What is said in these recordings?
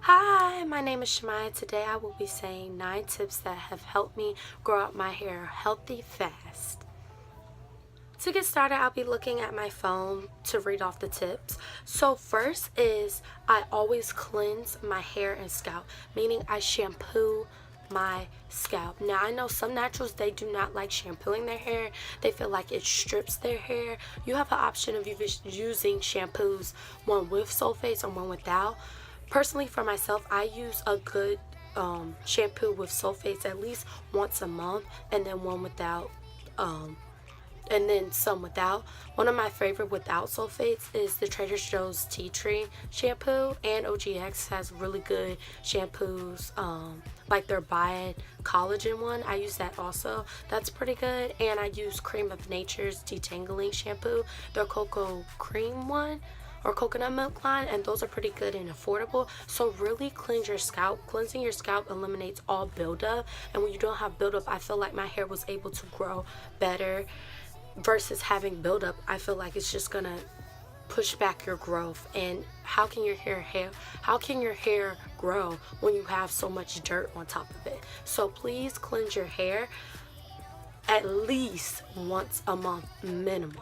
Hi, my name is Shemaya. Today I will be saying 9 tips that have helped me grow out my hair healthy fast. To get started, I'll be looking at my phone to read off the tips. So first is I always cleanse my hair and scalp, meaning I shampoo my scalp. Now I know some naturals, they do not like shampooing their hair. They feel like it strips their hair. You have an option of using shampoos, one with sulfates or one without. Personally, for myself, I use a good shampoo with sulfates at least once a month, and then one without, and then some without. One of my favorite without sulfates is the Trader Joe's Tea Tree shampoo, and OGX has really good shampoos, like their Bio collagen one. I use that also. That's pretty good. And I use Cream of Nature's detangling shampoo, their cocoa cream one or coconut milk line, and those are pretty good and affordable. So really cleanse your scalp. Cleansing your scalp eliminates all buildup, and when you don't have buildup, I feel like my hair was able to grow better versus having buildup. I feel like it's just gonna push back your growth. And how can your hair grow when you have so much dirt on top of it? So please cleanse your hair at least once a month minimum.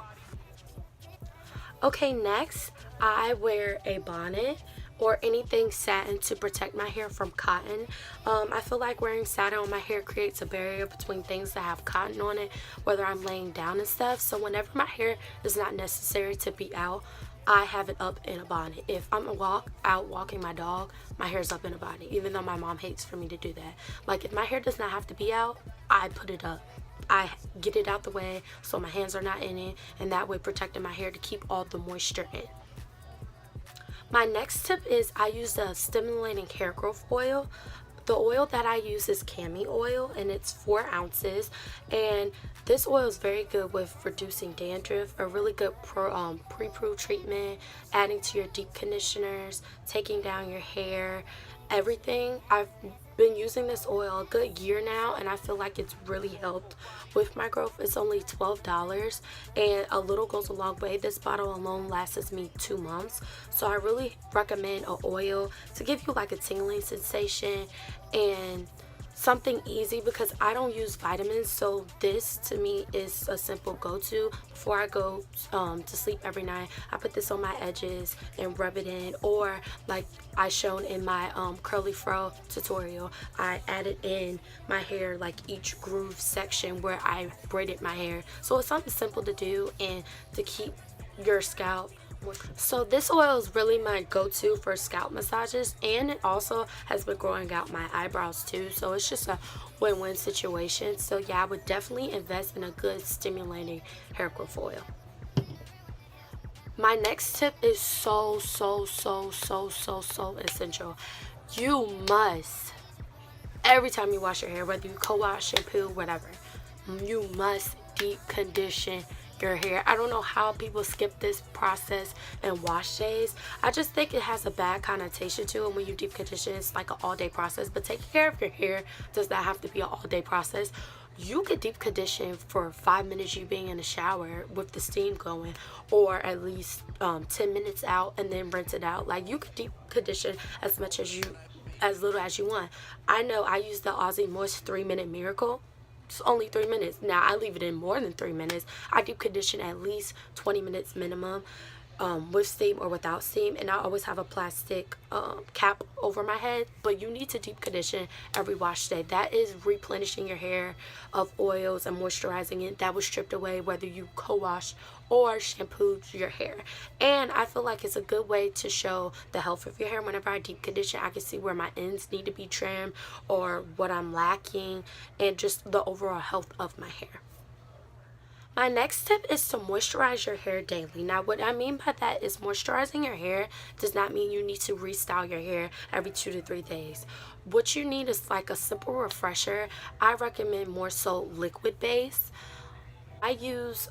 Okay, next, I wear a bonnet or anything satin to protect my hair from cotton. I feel like wearing satin on my hair creates a barrier between things that have cotton on it, whether I'm laying down and stuff. So whenever my hair is not necessary to be out, I have it up in a bonnet. If I'm out walking my dog, my hair's up in a bonnet, even though my mom hates for me to do that. Like, if my hair does not have to be out, I put it up. I get it out the way so my hands are not in it, and that way protecting my hair to keep all the moisture in. My next tip is I use the stimulating hair growth oil. The oil that I use is Cammie oil, and it's 4 ounces, and this oil is very good with reducing dandruff, a really good pre-poo treatment, adding to your deep conditioners, taking down your hair, everything. I've been using this oil a good year now, and I feel like it's really helped with my growth. It's only $12, and a little goes a long way. This bottle alone lasts me 2 months, so I really recommend an oil to give you like a tingling sensation and something easy, because I don't use vitamins, so this to me is a simple go-to. Before I go to sleep every night, I put this on my edges and rub it in, or like I shown in my curly fro tutorial, I added in my hair, like each groove section where I braided my hair. So it's something simple to do and to keep your scalp. So this oil is really my go-to for scalp massages, and it also has been growing out my eyebrows too, so it's just a win-win situation. So yeah, I would definitely invest in a good stimulating hair growth oil. My next tip is so essential. You must, every time you wash your hair, whether you co-wash, shampoo, whatever, you must deep condition your hair. I don't know how people skip this process and wash days. I just think it has a bad connotation to it. When you deep condition, it's like an all-day process, but taking care of your hair does not have to be an all-day process. You could deep condition for 5 minutes, you being in the shower with the steam going, or at least 10 minutes out and then rinse it out. Like, you could deep condition as little as you want. I know I use the Aussie Moist 3-minute Miracle. It's only 3 minutes. Now I leave it in more than 3 minutes. I deep condition at least 20 minutes minimum, with steam or without steam, and I always have a plastic cap over my head. But you need to deep condition every wash day. That is replenishing your hair of oils and moisturizing it that was stripped away, whether you co-wash or shampooed your hair. And I feel like it's a good way to show the health of your hair. Whenever I deep condition, I can see where my ends need to be trimmed or what I'm lacking, and just the overall health of my hair. My next tip is to moisturize your hair daily. Now, what I mean by that is moisturizing your hair does not mean you need to restyle your hair every 2 to 3 days. What you need is like a simple refresher. I recommend more so liquid base. I use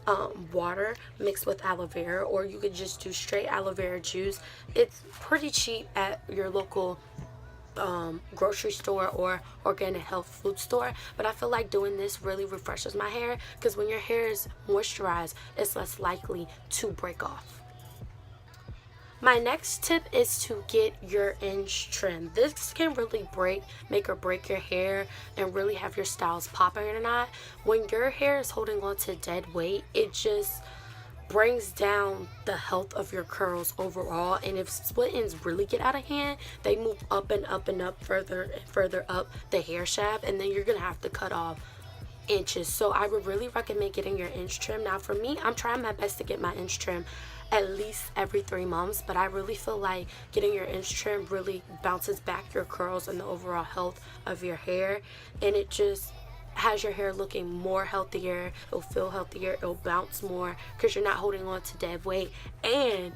water mixed with aloe vera, or you could just do straight aloe vera juice. It's pretty cheap at your local grocery store or organic health food store, but I feel like doing this really refreshes my hair, because when your hair is moisturized, it's less likely to break off. My next tip is to get your inch trim. This can really make or break your hair and really have your styles popping or not. When your hair is holding on to dead weight, it just brings down the health of your curls overall. And if split ends really get out of hand, they move up and up and up, further and further up the hair shaft, and then you're gonna have to cut off inches. So I would really recommend getting your inch trim. Now for me, I'm trying my best to get my inch trim at least every 3 months, but I really feel like getting your inch trim really bounces back your curls and the overall health of your hair, and it just has your hair looking more healthier. It'll feel healthier, it'll bounce more because you're not holding on to dead weight, and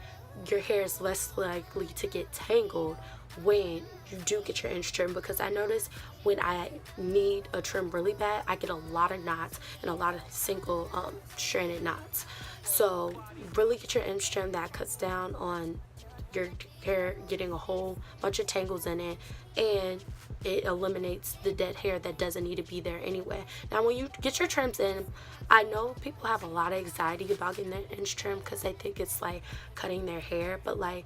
your hair is less likely to get tangled when you do get your inch trim, because I notice when I need a trim really bad, I get a lot of knots and a lot of single stranded knots. So really get your inch trim. That cuts down on your hair getting a whole bunch of tangles in it, and it eliminates the dead hair that doesn't need to be there anyway. Now when you get your trims in, I know people have a lot of anxiety about getting their inch trim because they think it's like cutting their hair, but like,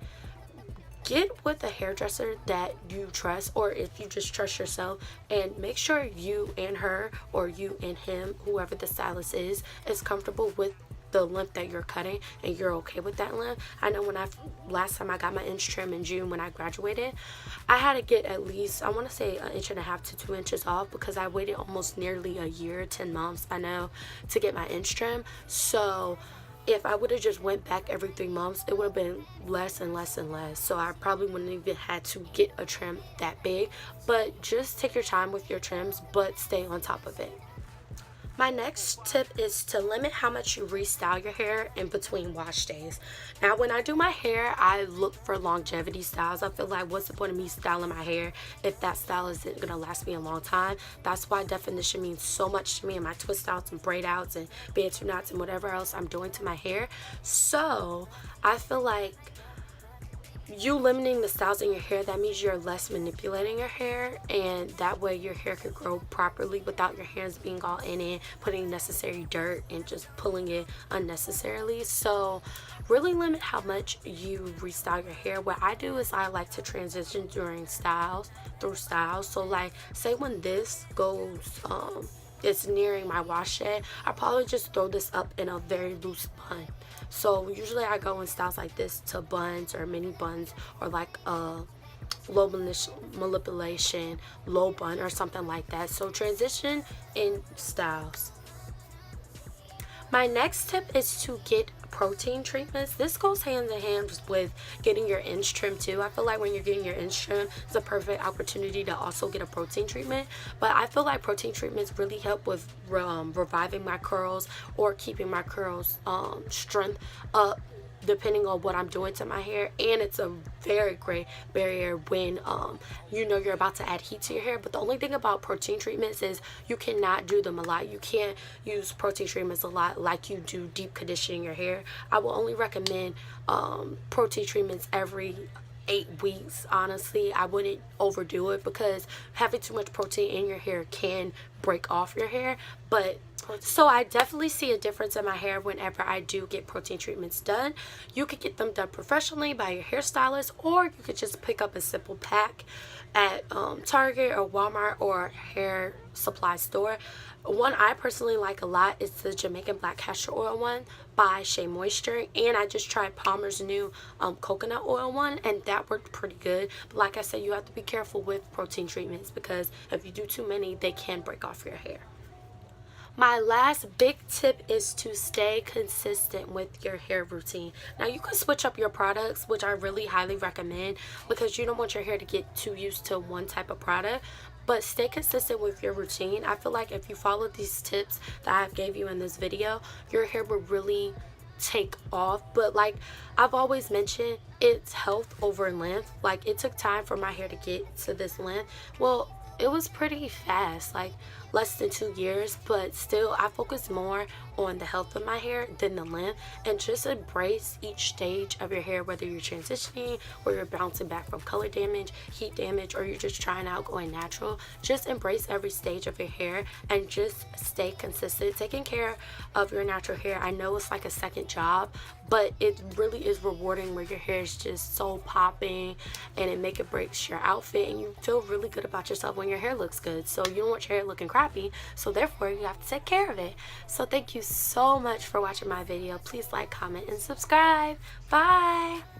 get with a hairdresser that you trust, or if you just trust yourself, and make sure you and her, or you and him, whoever the stylist is comfortable with the length that you're cutting and you're okay with that length. I know when last time I got my inch trim in June when I graduated, I had to get at least, I want to say, 1.5 inches to 2 inches off, because I waited almost nearly a year, 10 months I know, to get my inch trim. So if I would have just went back every 3 months, it would have been less and less and less. So I probably wouldn't even had to get a trim that big. But just take your time with your trims, but stay on top of it. My next tip is to limit how much you restyle your hair in between wash days. Now when I do my hair, I look for longevity styles. I feel like, what's the point of me styling my hair if that style isn't going to last me a long time? That's why definition means so much to me, and my twist outs and braid outs and bantu knots and whatever else I'm doing to my hair. So I feel like you limiting the styles in your hair, that means you're less manipulating your hair, and that way your hair could grow properly without your hands being all in it, putting necessary dirt and just pulling it unnecessarily. So really limit how much you restyle your hair. What I do is I like to transition through styles. So like, say when this goes it's nearing my wash day, I probably just throw this up in a very loose bun. So usually I go in styles like this to buns or mini buns, or like a low manipulation low bun or something like that. So transition in styles. My next tip is to get protein treatments. This goes hand in hand with getting your inch trim too. I feel like when you're getting your inch trim, it's a perfect opportunity to also get a protein treatment. But I feel like protein treatments really help with reviving my curls or keeping my curls strength up, depending on what I'm doing to my hair. And it's a very great barrier when you know you're about to add heat to your hair. But the only thing about protein treatments is you cannot do them a lot. You can't use protein treatments a lot like you do deep conditioning your hair. I will only recommend protein treatments every 8 weeks. Honestly, I wouldn't overdo it, because having too much protein in your hair can break off your hair. But so I definitely see a difference in my hair whenever I do get protein treatments done. You could get them done professionally by your hairstylist, or you could just pick up a simple pack at Target or Walmart or hair supply store. One I personally like a lot is the Jamaican Black Castor Oil one by Shea Moisture, and I just tried Palmer's new coconut oil one, and that worked pretty good. But like I said, you have to be careful with protein treatments, because if you do too many, they can break off your hair. My last big tip is to stay consistent with your hair routine. Now you can switch up your products, which I really highly recommend, because you don't want your hair to get too used to one type of product. But stay consistent with your routine. I feel like if you follow these tips that I've gave you in this video, your hair will really take off. But like I've always mentioned, it's health over length. Like, it took time for my hair to get to this length. Well, it was pretty fast, like less than 2 years, but still I focus more on the health of my hair than the length. And just embrace each stage of your hair, whether you're transitioning or you're bouncing back from color damage, heat damage, or you're just trying out going natural. Just embrace every stage of your hair and just stay consistent taking care of your natural hair. I know it's like a second job, but it really is rewarding where your hair is just so popping and it make or breaks your outfit, and you feel really good about yourself when your hair looks good. So you don't want your hair looking crappy, so therefore you have to take care of it. So thank you so much for watching my video. Please like, comment, and subscribe. Bye.